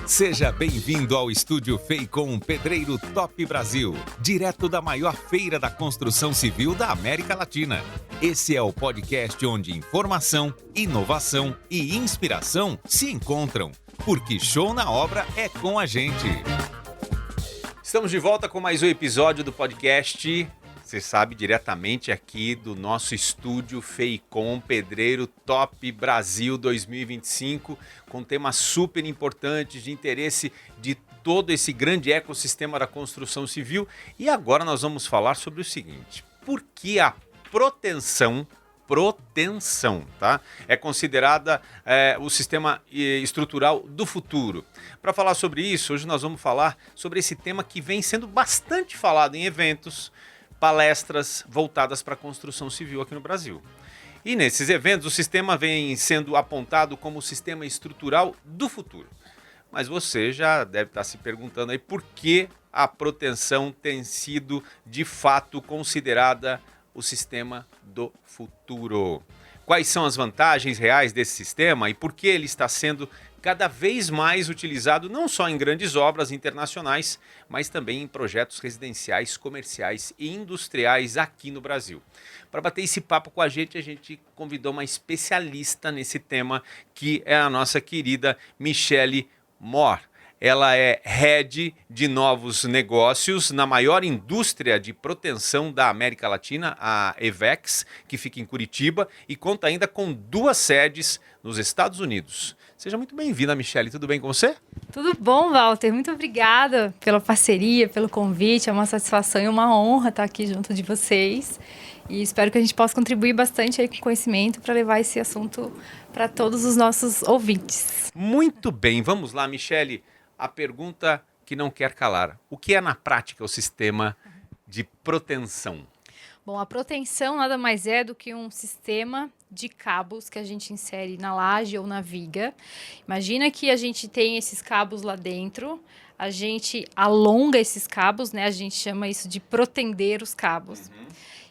Seja bem-vindo ao estúdio Feicom Pedreiro Top Brasil, direto da maior feira da construção civil da América Latina. Esse é o podcast onde informação, inovação e inspiração se encontram, porque show na obra é com a gente. Estamos de volta com mais um episódio do podcast, você sabe, diretamente aqui do nosso estúdio Feicom Pedreiro Top Brasil 2025, com temas super importantes de interesse de todo esse grande ecossistema da construção civil. E agora nós vamos falar sobre o seguinte: por que a proteção, tá? É considerada o sistema estrutural do futuro. Para falar sobre isso, hoje nós vamos falar sobre esse tema que vem sendo bastante falado em eventos, palestras voltadas para a construção civil aqui no Brasil. E nesses eventos o sistema vem sendo apontado como o sistema estrutural do futuro. Mas você já deve estar se perguntando aí por que a proteção tem sido de fato considerada o sistema do futuro. Quais são as vantagens reais desse sistema e por que ele está sendo cada vez mais utilizado não só em grandes obras internacionais, mas também em projetos residenciais, comerciais e industriais aqui no Brasil. Para bater esse papo com a gente convidou uma especialista nesse tema, que é a nossa querida Michele Mohr. Ela é Head de Novos Negócios na maior indústria de proteção da América Latina, a EVEX, que fica em Curitiba, e conta ainda com 2 sedes nos Estados Unidos. Seja muito bem-vinda, Michele. Tudo bem com você? Tudo bom, Walter. Muito obrigada pela parceria, pelo convite. É uma satisfação e uma honra estar aqui junto de vocês. E espero que a gente possa contribuir bastante aí com conhecimento para levar esse assunto para todos os nossos ouvintes. Muito bem. Vamos lá, Michele. A pergunta que não quer calar. O que é, na prática, o sistema de proteção? Bom, a proteção nada mais é do que um sistema de cabos que a gente insere na laje ou na viga. Imagina que a gente tem esses cabos lá dentro, a gente alonga esses cabos, né? A gente chama isso de protender os cabos.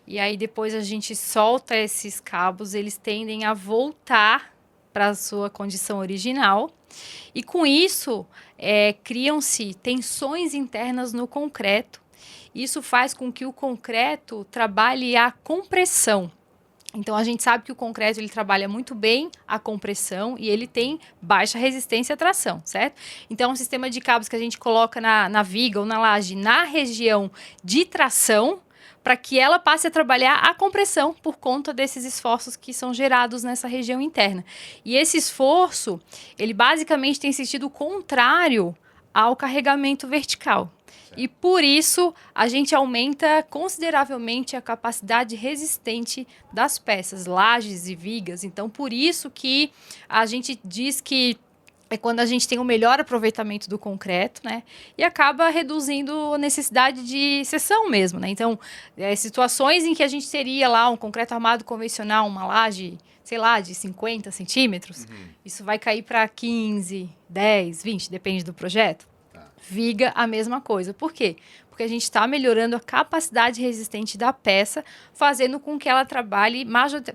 E aí depois a gente solta esses cabos, eles tendem a voltar para a sua condição original. E com isso, criam-se tensões internas no concreto. Isso faz com que o concreto trabalhe a compressão. Então, a gente sabe que o concreto ele trabalha muito bem a compressão e ele tem baixa resistência à tração, certo? Então, é um sistema de cabos que a gente coloca na viga ou na laje na região de tração, para que ela passe a trabalhar a compressão por conta desses esforços que são gerados nessa região interna. E esse esforço, ele basicamente tem sentido contrário ao carregamento vertical. E por isso, a gente aumenta consideravelmente a capacidade resistente das peças, lajes e vigas. Então, por isso que a gente diz que é quando a gente tem o melhor aproveitamento do concreto, né? E acaba reduzindo a necessidade de seção mesmo, né? Então, situações em que a gente teria lá um concreto armado convencional, uma laje, sei lá, de 50 centímetros, isso vai cair para 15, 10, 20, depende do projeto. Viga, a mesma coisa. Por quê? Porque a gente está melhorando a capacidade resistente da peça, fazendo com que ela trabalhe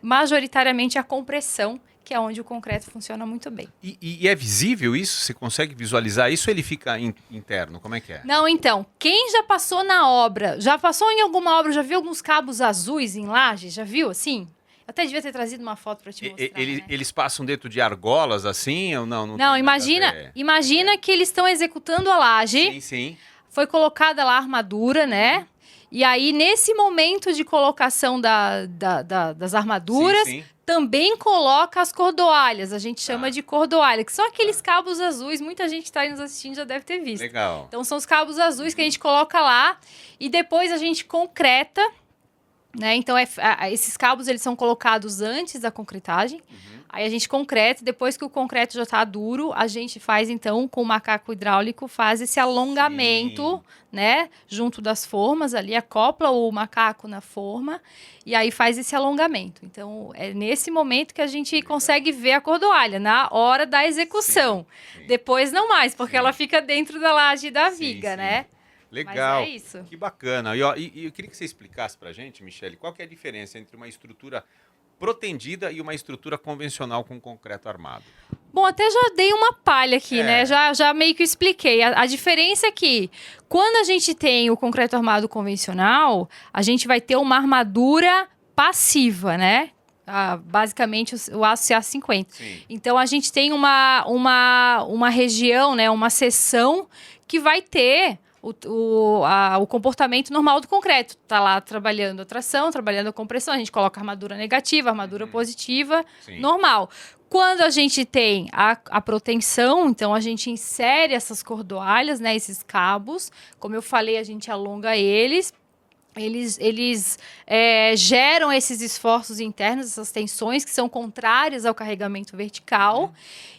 majoritariamente a compressão, que é onde o concreto funciona muito bem. E é visível isso? Você consegue visualizar isso ou ele fica interno? Como é que é? Não, então, quem já passou na obra, já passou em alguma obra, já viu alguns cabos azuis em laje? Já viu assim? Eu até devia ter trazido uma foto para te mostrar. Né? Eles passam dentro de argolas assim ou não? Não, imagina que eles estão executando a laje. Sim. Foi colocada lá a armadura, né? E aí, nesse momento de colocação das armaduras, também coloca as cordoalhas. A gente chama de cordoalha, que são aqueles cabos azuis. Muita gente que está aí nos assistindo já deve ter visto. Legal. Então, são os cabos azuis que a gente coloca lá e depois a gente concreta, né? Então, esses cabos eles são colocados antes da concretagem. Aí a gente concreta, depois que o concreto já está duro, a gente faz, então, com o macaco hidráulico, faz esse alongamento, né? Junto das formas ali, acopla o macaco na forma e aí faz esse alongamento. Então, é nesse momento que a gente consegue ver a cordoalha, na hora da execução. Sim. Depois não mais, porque ela fica dentro da laje da viga, né? Legal. Mas é isso. Que bacana. E eu queria que você explicasse pra gente, Michele, qual que é a diferença entre uma estrutura protendida e uma estrutura convencional com concreto armado? Bom, até já dei uma palha aqui, né? Já meio que expliquei. A diferença é que quando a gente tem o concreto armado convencional, a gente vai ter uma armadura passiva, né? Basicamente o aço CA50. Sim. Então a gente tem uma região, né? Uma seção que vai ter o comportamento normal do concreto. Tá lá trabalhando a tração, trabalhando a compressão, a gente coloca armadura negativa, armadura positiva, Sim. normal. Quando a gente tem a proteção, então a gente insere essas cordoalhas, né, esses cabos. Como eu falei, a gente alonga eles. Eles geram esses esforços internos, essas tensões que são contrárias ao carregamento vertical.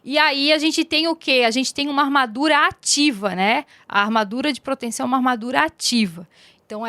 E aí a gente tem o quê? A gente tem uma armadura ativa, né? A armadura de proteção é uma armadura ativa. Então,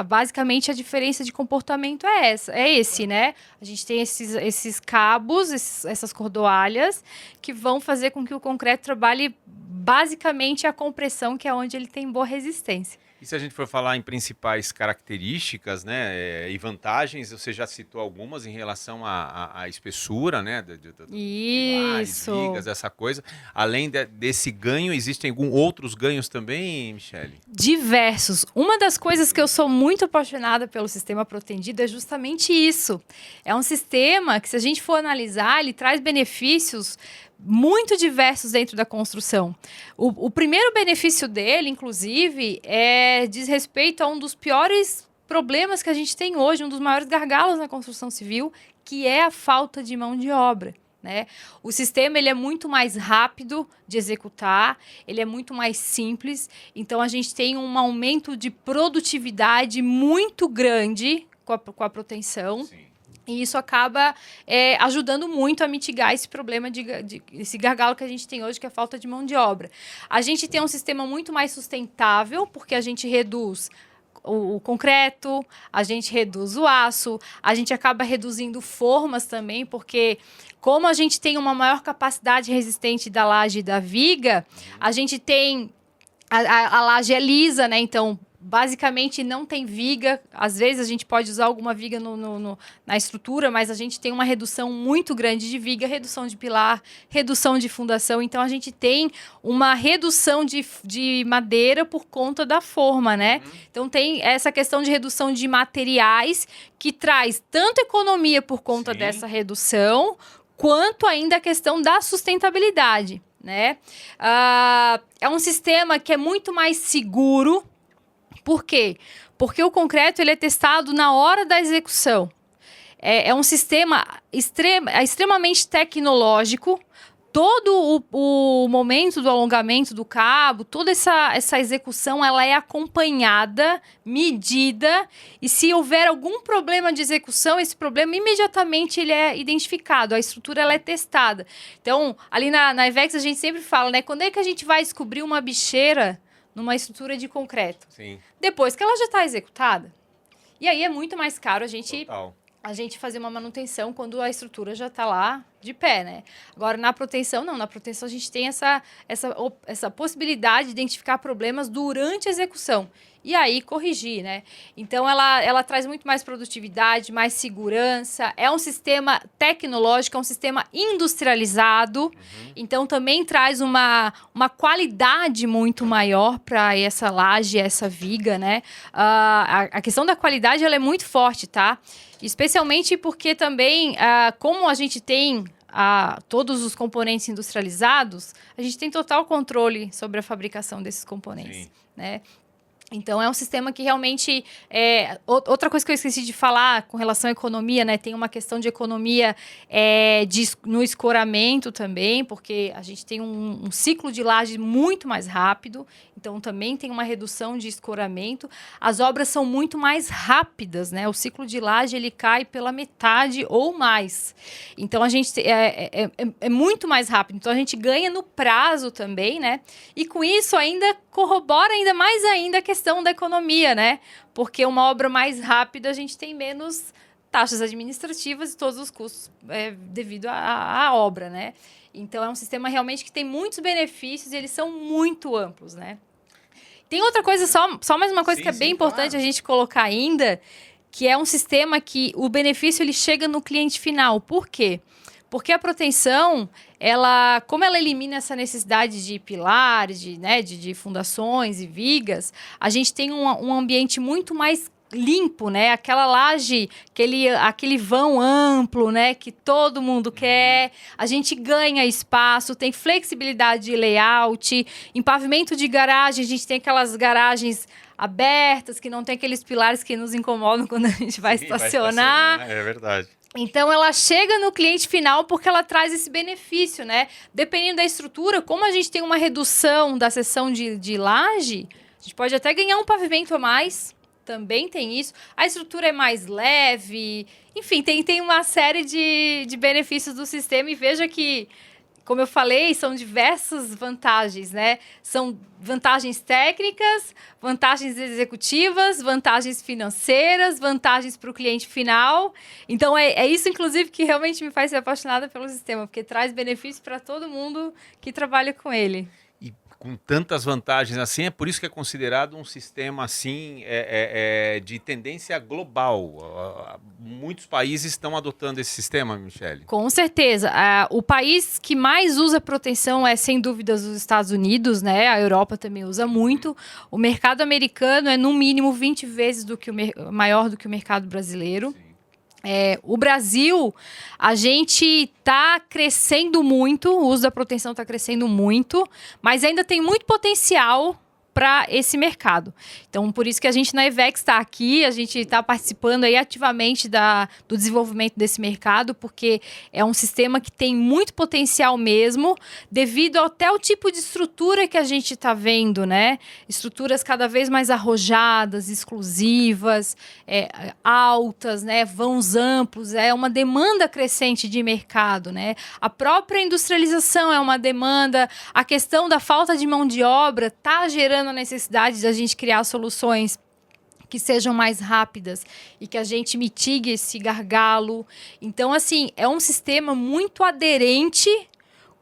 basicamente, a diferença de comportamento é esse, né? A gente tem esses cabos, essas cordoalhas, que vão fazer com que o concreto trabalhe basicamente a compressão, que é onde ele tem boa resistência. E se a gente for falar em principais características, né, e vantagens, você já citou algumas em relação à espessura, né, Isso. pilares, vigas, essa coisa. Além desse ganho, existem outros ganhos também, Michele? Diversos. Uma das coisas que eu sou muito apaixonada pelo sistema protendido é justamente isso. É um sistema que, se a gente for analisar, ele traz benefícios muito diversos dentro da construção. O primeiro benefício dele, inclusive, diz respeito a um dos piores problemas que a gente tem hoje, um dos maiores gargalos na construção civil, que é a falta de mão de obra, né? O sistema ele é muito mais rápido de executar, ele é muito mais simples, então a gente tem um aumento de produtividade muito grande com a proteção. Sim. E isso acaba ajudando muito a mitigar esse problema, esse gargalo que a gente tem hoje, que é a falta de mão de obra. A gente tem um sistema muito mais sustentável, porque a gente reduz o concreto, a gente reduz o aço, a gente acaba reduzindo formas também, porque como a gente tem uma maior capacidade resistente da laje e da viga, a gente tem... A laje é lisa, né? Então, basicamente, não tem viga. Às vezes, a gente pode usar alguma viga na estrutura, mas a gente tem uma redução muito grande de viga, redução de pilar, redução de fundação. Então, a gente tem uma redução de madeira por conta da forma, né? Então, tem essa questão de redução de materiais que traz tanto economia por conta dessa redução, quanto ainda a questão da sustentabilidade, né? É um sistema que é muito mais seguro. Por quê? Porque o concreto ele é testado na hora da execução. É um sistema extremamente tecnológico. Todo o momento do alongamento do cabo, toda essa execução, ela é acompanhada, medida, e se houver algum problema de execução, esse problema imediatamente ele é identificado, a estrutura ela é testada. Então, ali na Ivex a gente sempre fala, né, quando é que a gente vai descobrir uma bicheira numa estrutura de concreto? Sim. Depois que ela já está executada. E aí é muito mais caro a gente fazer uma manutenção quando a estrutura já está lá de pé, né? Agora, na proteção, não. Na proteção, a gente tem essa possibilidade de identificar problemas durante a execução. E aí, corrigir, né? Então, ela traz muito mais produtividade, mais segurança. É um sistema tecnológico, é um sistema industrializado. Então, também traz uma qualidade muito maior para essa laje, essa viga, né? A questão da qualidade, ela é muito forte, tá? Especialmente porque também, como a gente tem todos os componentes industrializados, a gente tem total controle sobre a fabricação desses componentes, né? Então, é um sistema que realmente... outra coisa que eu esqueci de falar com relação à economia, né? Tem uma questão de economia no escoramento também, porque a gente tem um ciclo de laje muito mais rápido. Então, também tem uma redução de escoramento. As obras são muito mais rápidas, né? O ciclo de laje, ele cai pela metade ou mais. Então, a gente é muito mais rápido. Então, a gente ganha no prazo também, né? E com isso, ainda corrobora mais ainda a questão da economia, né? Porque uma obra mais rápida, a gente tem menos taxas administrativas e todos os custos devido à obra, né? Então, é um sistema realmente que tem muitos benefícios e eles são muito amplos, né? Tem outra coisa, só mais uma coisa que é bem importante a gente colocar ainda, que é um sistema que o benefício ele chega no cliente final. Por quê? Porque a proteção, como ela elimina essa necessidade de pilares, de fundações e vigas, a gente tem um ambiente muito mais limpo, né? Aquela laje, aquele vão amplo, né? Que todo mundo quer. A gente ganha espaço, tem flexibilidade de layout. Em pavimento de garagem, a gente tem aquelas garagens abertas, que não tem aqueles pilares que nos incomodam quando a gente vai estacionar. É verdade. Então, ela chega no cliente final porque ela traz esse benefício, né? Dependendo da estrutura, como a gente tem uma redução da seção de laje, a gente pode até ganhar um pavimento a mais, também tem isso. A estrutura é mais leve, enfim, tem uma série de benefícios do sistema. E veja que, como eu falei, são diversas vantagens, né? São vantagens técnicas, vantagens executivas, vantagens financeiras, vantagens para o cliente final. Então, é isso, inclusive, que realmente me faz ser apaixonada pelo sistema, porque traz benefício para todo mundo que trabalha com ele. E com tantas vantagens assim, é por isso que é considerado um sistema assim de tendência global. Muitos países estão adotando esse sistema, Michele. Com certeza. O país que mais usa proteção é, sem dúvidas, os Estados Unidos, né? A Europa também usa muito. O mercado americano é, no mínimo, 20 vezes maior do que o mercado brasileiro. Sim. O Brasil, a gente está crescendo muito, o uso da proteção está crescendo muito, mas ainda tem muito potencial para esse mercado. Então, por isso que a gente na Ivex está aqui, a gente está participando aí ativamente do desenvolvimento desse mercado, porque é um sistema que tem muito potencial mesmo, devido até o tipo de estrutura que a gente está vendo, né? Estruturas cada vez mais arrojadas, exclusivas, altas, né? Vãos amplos, é uma demanda crescente de mercado, né? A própria industrialização é uma demanda, a questão da falta de mão de obra está gerando a necessidade de a gente criar soluções que sejam mais rápidas e que a gente mitigue esse gargalo. Então, assim, é um sistema muito aderente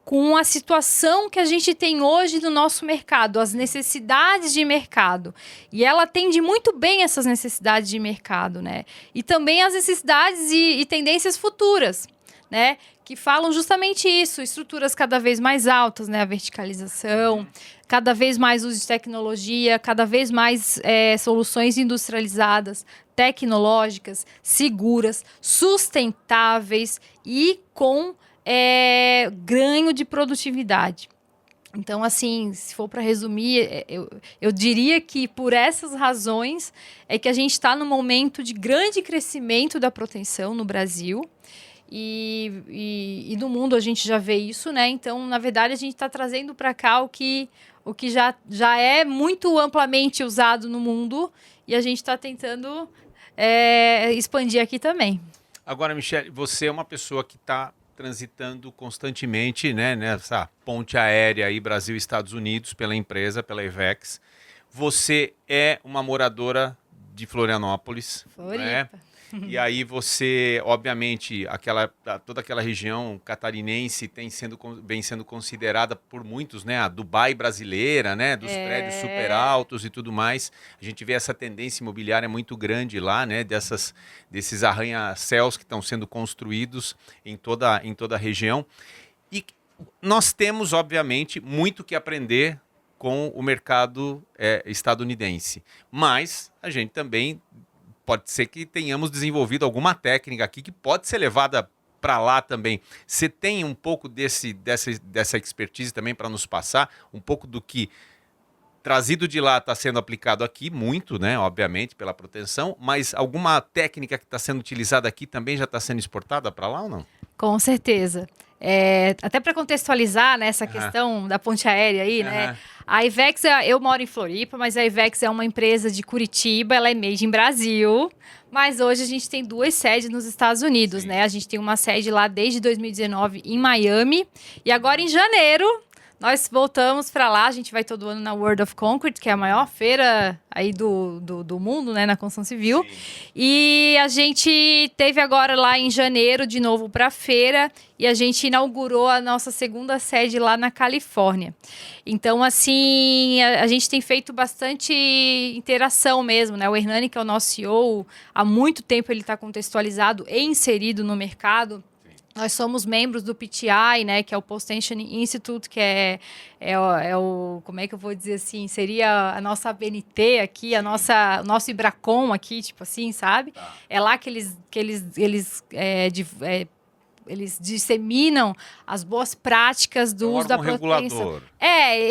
com a situação que a gente tem hoje no nosso mercado, as necessidades de mercado. E ela atende muito bem essas necessidades de mercado, né? E também as necessidades e tendências futuras, né? Que falam justamente isso, estruturas cada vez mais altas, né? A verticalização, cada vez mais uso de tecnologia, cada vez mais soluções industrializadas, tecnológicas, seguras, sustentáveis e com ganho de produtividade. Então, assim, se for para resumir, eu diria que por essas razões é que a gente está num momento de grande crescimento da proteção no Brasil. E no mundo a gente já vê isso, né? Então, na verdade, a gente está trazendo para cá o que já é muito amplamente usado no mundo e a gente está tentando expandir aqui também. Agora, Michele, você é uma pessoa que está transitando constantemente, né, nessa ponte aérea aí Brasil e Estados Unidos pela empresa, pela Ivex. Você é uma moradora de Florianópolis, né? E aí você, obviamente, toda aquela região catarinense vem sendo considerada por muitos, né, a Dubai brasileira, né, dos prédios super altos e tudo mais. A gente vê essa tendência imobiliária muito grande lá, né, desses arranha-céus que estão sendo construídos em toda a região. E nós temos, obviamente, muito que aprender com o mercado estadunidense, mas a gente também pode ser que tenhamos desenvolvido alguma técnica aqui que pode ser levada para lá também. Você tem um pouco dessa expertise também para nos passar? Um pouco do que trazido de lá está sendo aplicado aqui, muito, né? Obviamente, pela proteção, mas alguma técnica que está sendo utilizada aqui também já está sendo exportada para lá ou não? Com certeza. Até para contextualizar, né, essa questão da ponte aérea aí, né? A Ivex, eu moro em Floripa, mas a Ivex é uma empresa de Curitiba, ela é made in Brasil, mas hoje a gente tem 2 sedes nos Estados Unidos, né? A gente tem uma sede lá desde 2019 em Miami e agora em janeiro Nós voltamos para lá, a gente vai todo ano na World of Concrete, que é a maior feira aí do mundo, né, na construção civil. Sim. E a gente teve agora lá em janeiro de novo para a feira e a gente inaugurou a nossa segunda sede lá na Califórnia. Então, assim, a gente tem feito bastante interação mesmo, né? O Hernani, que é o nosso CEO, há muito tempo ele está contextualizado e inserido no mercado. Nós somos membros do PTI, né, que é o Post-Tension Institute, que é o, como é que eu vou dizer assim, seria a nossa ABNT aqui, o nosso Ibracon aqui, tipo assim, sabe? Tá. É lá que eles disseminam as boas práticas do uso da proteção. Regulador.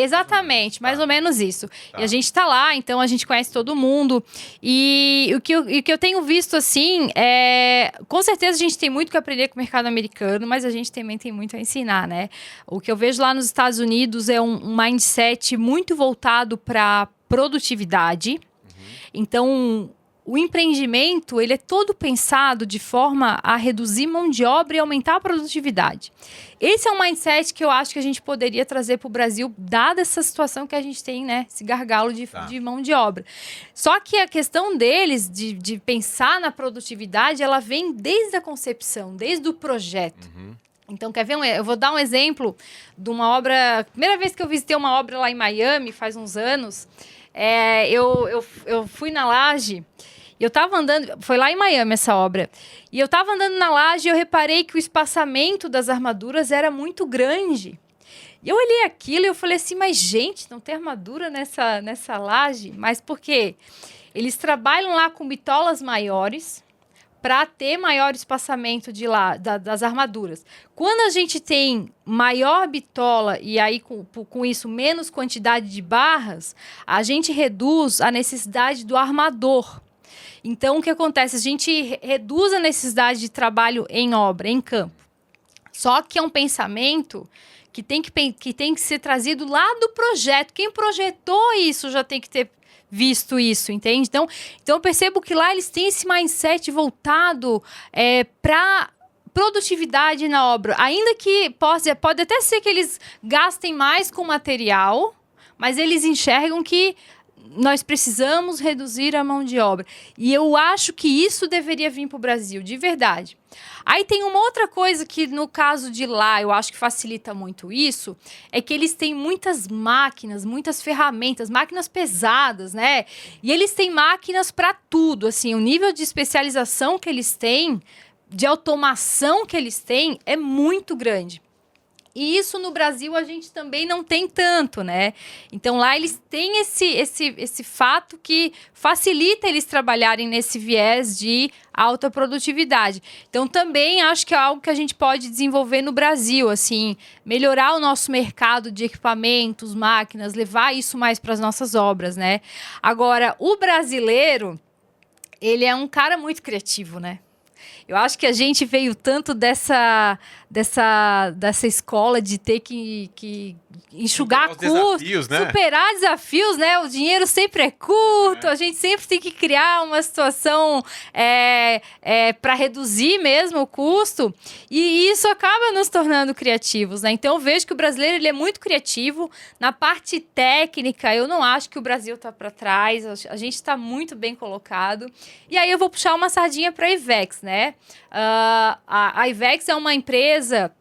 Exatamente, mais ou menos isso. Tá. E a gente está lá, então a gente conhece todo mundo. E o que eu tenho visto, assim, com certeza a gente tem muito que aprender com o mercado americano, mas a gente também tem muito a ensinar, né? O que eu vejo lá nos Estados Unidos é um mindset muito voltado para produtividade. Então, o empreendimento, ele é todo pensado de forma a reduzir mão de obra e aumentar a produtividade. Esse é um mindset que eu acho que a gente poderia trazer para o Brasil, dada essa situação que a gente tem, né? Esse gargalo de mão de obra. Só que a questão deles, de pensar na produtividade, ela vem desde a concepção, desde o projeto. Então, quer ver? Eu vou dar um exemplo de uma obra... Primeira vez que eu visitei uma obra lá em Miami, faz uns anos, eu fui na laje... Eu tava andando, foi lá em Miami essa obra, e eu tava andando na laje e eu reparei que o espaçamento das armaduras era muito grande. E eu olhei aquilo e eu falei assim, mas gente, não tem armadura nessa laje? Mas por quê? Eles trabalham lá com bitolas maiores para ter maior espaçamento das armaduras. Quando a gente tem maior bitola e aí com isso menos quantidade de barras, a gente reduz a necessidade do armador. Então, o que acontece? A gente reduz a necessidade de trabalho em obra, em campo. Só que é um pensamento que tem que ser trazido lá do projeto. Quem projetou isso já tem que ter visto isso, entende? Então eu percebo que lá eles têm esse mindset voltado para produtividade na obra. Ainda que pode até ser que eles gastem mais com material, mas eles enxergam que nós precisamos reduzir a mão de obra. E eu acho que isso deveria vir para o Brasil, de verdade. Aí tem uma outra coisa que, no caso de lá, eu acho que facilita muito isso, é que eles têm muitas máquinas, muitas ferramentas, máquinas pesadas, né? E eles têm máquinas para tudo, assim, o nível de especialização que eles têm, de automação que eles têm, é muito grande. E isso no Brasil a gente também não tem tanto, né? Então lá eles têm esse fato que facilita eles trabalharem nesse viés de alta produtividade. Então também acho que é algo que a gente pode desenvolver no Brasil, assim, melhorar o nosso mercado de equipamentos, máquinas, levar isso mais para as nossas obras, né? Agora, o brasileiro, ele é um cara muito criativo, né? Eu acho que a gente veio tanto dessa escola de ter que enxugar custos, né? Superar desafios, né? O dinheiro sempre é curto, a gente sempre tem que criar uma situação para reduzir mesmo o custo, e isso acaba nos tornando criativos, né? Então eu vejo que o brasileiro ele é muito criativo. Na parte técnica, eu não acho que o Brasil está para trás, a gente está muito bem colocado. E aí eu vou puxar uma sardinha para a Ivex, né? A Ivex é uma empresa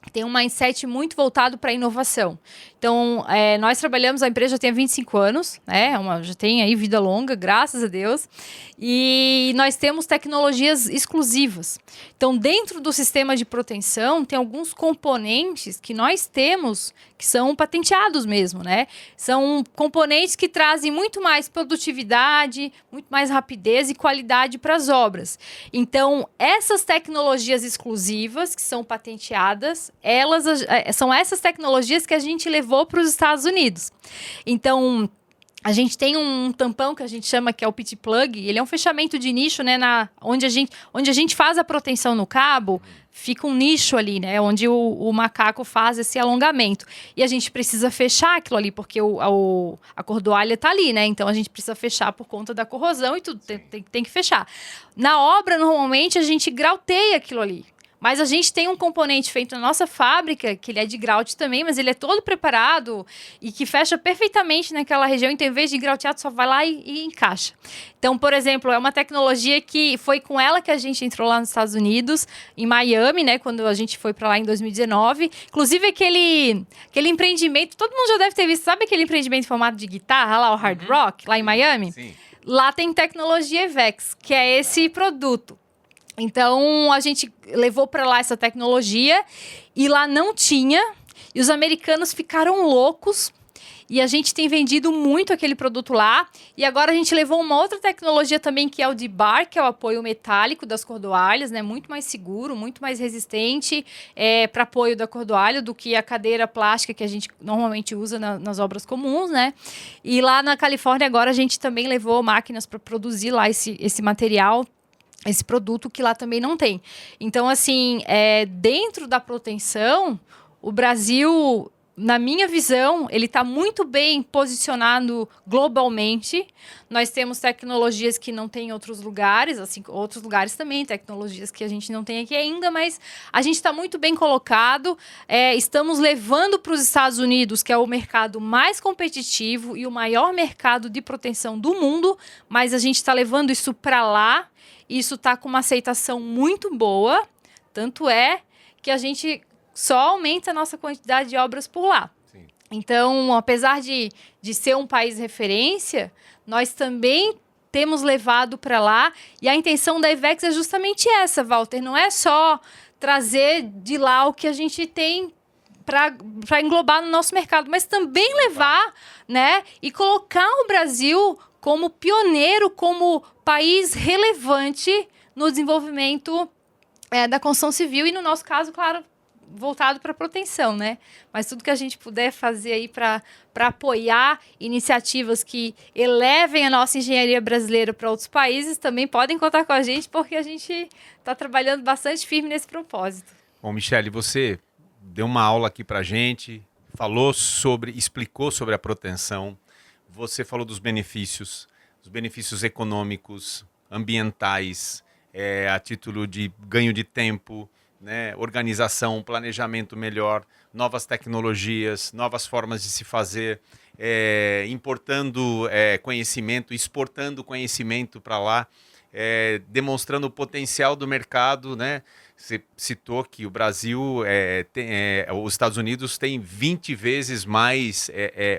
que tem um mindset muito voltado para a inovação. Então, nós trabalhamos, a empresa já tem 25 anos, né? Já tem aí vida longa, graças a Deus. E nós temos tecnologias exclusivas. Então, dentro do sistema de proteção, tem alguns componentes que nós temos que são patenteados mesmo, né? São componentes que trazem muito mais produtividade, muito mais rapidez e qualidade para as obras. Então, essas tecnologias exclusivas que são patenteadas, são essas tecnologias que a gente levou para os Estados Unidos. Então, a gente tem um tampão que a gente chama que é o pit plug. Ele é um fechamento de nicho, né? Onde a gente faz a proteção no cabo, fica um nicho ali, né? Onde o macaco faz esse alongamento. E a gente precisa fechar aquilo ali, porque a cordoalha está ali, né? Então a gente precisa fechar por conta da corrosão e tudo. Tem que fechar. Na obra, normalmente, a gente grauteia aquilo ali. Mas a gente tem um componente feito na nossa fábrica, que ele é de grout também, mas ele é todo preparado e que fecha perfeitamente naquela região. Então, em vez de grautear, tu só vai lá e encaixa. Então, por exemplo, é uma tecnologia que foi com ela que a gente entrou lá nos Estados Unidos, em Miami, né? Quando a gente foi para lá em 2019. Inclusive, aquele empreendimento, todo mundo já deve ter visto. Sabe aquele empreendimento em formato de guitarra lá, o Hard Rock, lá em Miami? Sim. Lá tem tecnologia EVEX, que é esse produto. Então, a gente levou para lá essa tecnologia e lá não tinha. E os americanos ficaram loucos. E a gente tem vendido muito aquele produto lá. E agora a gente levou uma outra tecnologia também, que é o D-Bar, que é o apoio metálico das cordoalhas, né? Muito mais seguro, muito mais resistente para apoio da cordoalha do que a cadeira plástica que a gente normalmente usa nas obras comuns, né? E lá na Califórnia agora a gente também levou máquinas para produzir lá esse material, esse produto que lá também não tem. Então, assim, dentro da proteção, o Brasil, na minha visão, ele está muito bem posicionado globalmente. Nós temos tecnologias que não tem em outros lugares, assim, outros lugares também, tecnologias que a gente não tem aqui ainda, mas a gente está muito bem colocado. Estamos levando para os Estados Unidos, que é o mercado mais competitivo e o maior mercado de proteção do mundo, mas a gente está levando isso para lá. Isso está com uma aceitação muito boa, tanto é que a gente só aumenta a nossa quantidade de obras por lá. Sim. Então, apesar de ser um país referência, nós também temos levado para lá, e a intenção da EVEX é justamente essa, Walter, não é só trazer de lá o que a gente tem para englobar no nosso mercado, mas também levar, né, e colocar o Brasil como pioneiro, como país relevante no desenvolvimento da construção civil e, no nosso caso, claro, voltado para a proteção, né? Mas tudo que a gente puder fazer aí para apoiar iniciativas que elevem a nossa engenharia brasileira para outros países, também podem contar com a gente, porque a gente está trabalhando bastante firme nesse propósito. Bom, Michele, você deu uma aula aqui para a gente, explicou sobre a proteção. Você falou dos benefícios econômicos, ambientais, a título de ganho de tempo, né, organização, planejamento melhor, novas tecnologias, novas formas de se fazer, importando conhecimento, exportando conhecimento para lá, demonstrando o potencial do mercado, né? Você citou que o Brasil, os Estados Unidos tem 20 vezes mais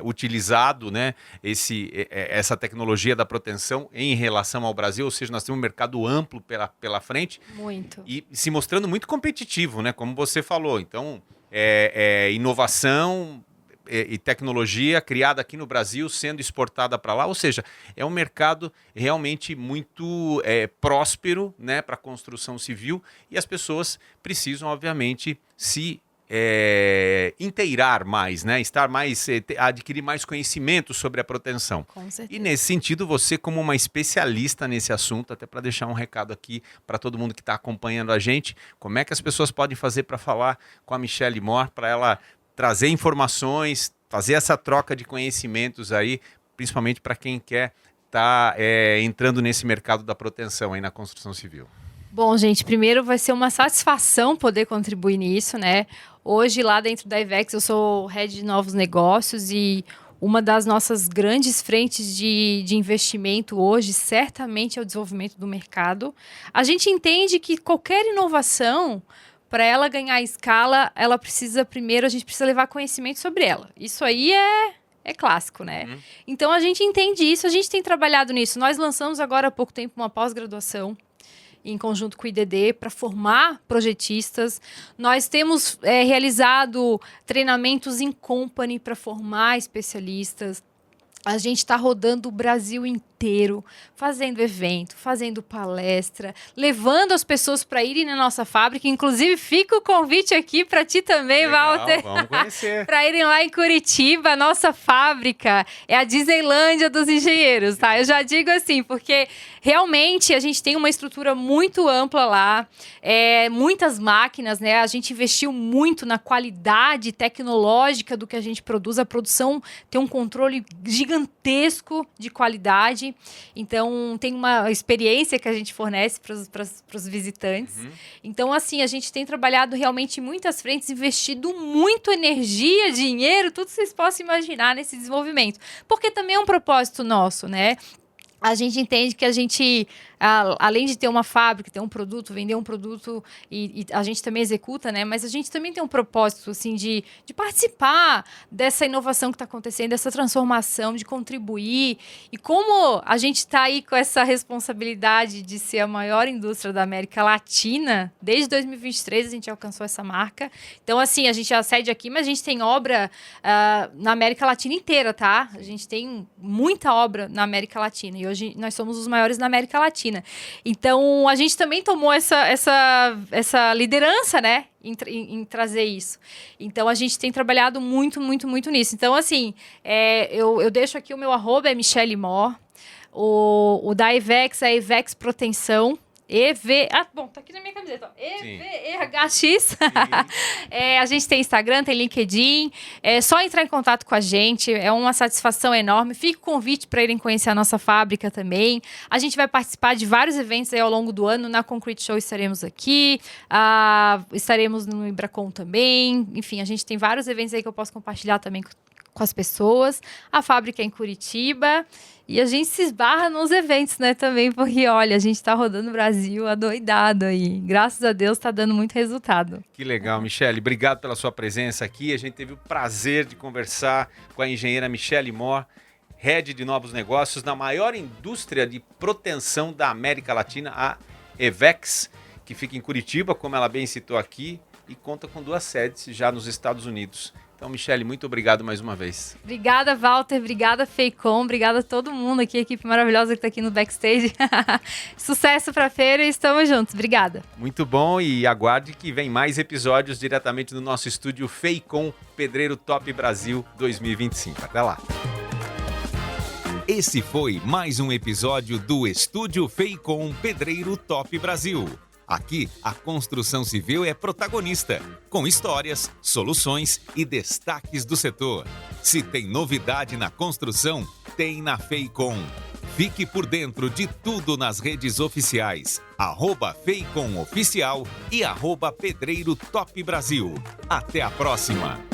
utilizado, né, essa tecnologia da proteção em relação ao Brasil, ou seja, nós temos um mercado amplo pela frente. Muito. E se mostrando muito competitivo, né, como você falou. Então, inovação e tecnologia criada aqui no Brasil, sendo exportada para lá, ou seja, é um mercado realmente muito próspero, né, para a construção civil, e as pessoas precisam, obviamente, se inteirar mais, né, adquirir mais conhecimento sobre a proteção. Com certeza. E nesse sentido, você como uma especialista nesse assunto, até para deixar um recado aqui para todo mundo que está acompanhando a gente, como é que as pessoas podem fazer para falar com a Michele Mohr, para ela trazer informações, fazer essa troca de conhecimentos aí, principalmente para quem quer estar entrando nesse mercado da proteção aí na construção civil? Bom, gente, primeiro vai ser uma satisfação poder contribuir nisso, né? Hoje, lá dentro da EVEX, eu sou head de novos negócios e uma das nossas grandes frentes de investimento hoje, certamente, é o desenvolvimento do mercado. A gente entende que qualquer inovação, para ela ganhar escala, a gente precisa levar conhecimento sobre ela. Isso aí é clássico, né? Então, a gente entende isso, a gente tem trabalhado nisso. Nós lançamos agora há pouco tempo uma pós-graduação em conjunto com o IDD para formar projetistas. Nós temos realizado treinamentos em company para formar especialistas. A gente está rodando o Brasil inteiro, fazendo evento, fazendo palestra, levando as pessoas para irem na nossa fábrica. Inclusive, fica o convite aqui para ti também, legal, Walter. Vamos conhecer. Para irem lá em Curitiba. A nossa fábrica é a Disneylândia dos engenheiros, tá? Eu já digo assim, porque realmente a gente tem uma estrutura muito ampla lá, muitas máquinas, né? A gente investiu muito na qualidade tecnológica do que a gente produz. A produção tem um controle gigantesco gigantesco de qualidade. Então, tem uma experiência que a gente fornece para os visitantes. Então, assim, a gente tem trabalhado realmente em muitas frentes, investido muito energia, dinheiro, tudo que vocês possam imaginar nesse desenvolvimento. Porque também é um propósito nosso, né? A gente entende que a gente, além de ter uma fábrica, ter um produto, vender um produto, e a gente também executa, né? Mas a gente também tem um propósito, assim, de participar dessa inovação que está acontecendo, dessa transformação, de contribuir. E como a gente está aí com essa responsabilidade de ser a maior indústria da América Latina, desde 2023 a gente alcançou essa marca. Então, assim, a gente já sede aqui, mas a gente tem obra na América Latina inteira, tá? A gente tem muita obra na América Latina. E hoje nós somos os maiores na América Latina. Então, a gente também tomou essa liderança, né? Em trazer isso. Então, a gente tem trabalhado muito, muito, muito nisso. Então, assim, eu deixo aqui o meu @, é Michele Mor. O da Evex é Evex Proteção. Bom, tá aqui na minha camiseta, ó. EVEHX. A gente tem Instagram, tem LinkedIn. É só entrar em contato com a gente. É uma satisfação enorme. Fica o convite para irem conhecer a nossa fábrica também. A gente vai participar de vários eventos aí ao longo do ano. Na Concrete Show estaremos aqui. Estaremos no Ibracon também. Enfim, a gente tem vários eventos aí que eu posso compartilhar também com as pessoas. A fábrica é em Curitiba. E a gente se esbarra nos eventos, né, também, porque, olha, a gente está rodando o Brasil adoidado aí. Graças a Deus está dando muito resultado. Que legal, Michele. Obrigado pela sua presença aqui. A gente teve o prazer de conversar com a engenheira Michele Mor, Head de Novos Negócios, na maior indústria de proteção da América Latina, a Evex, que fica em Curitiba, como ela bem citou aqui, e conta com 2 sedes já nos Estados Unidos. Então, Michele, muito obrigado mais uma vez. Obrigada, Walter. Obrigada, Feicom. Obrigada a todo mundo aqui, a equipe maravilhosa que está aqui no backstage. Sucesso para a feira e estamos juntos. Obrigada. Muito bom, e aguarde que vem mais episódios diretamente do nosso estúdio Feicom Pedreiro Top Brasil 2025. Até lá. Esse foi mais um episódio do Estúdio Feicom Pedreiro Top Brasil. Aqui, a construção civil é protagonista, com histórias, soluções e destaques do setor. Se tem novidade na construção, tem na Feicom. Fique por dentro de tudo nas redes oficiais, @Feicom Oficial e @Pedreiro Top Brasil. Até a próxima!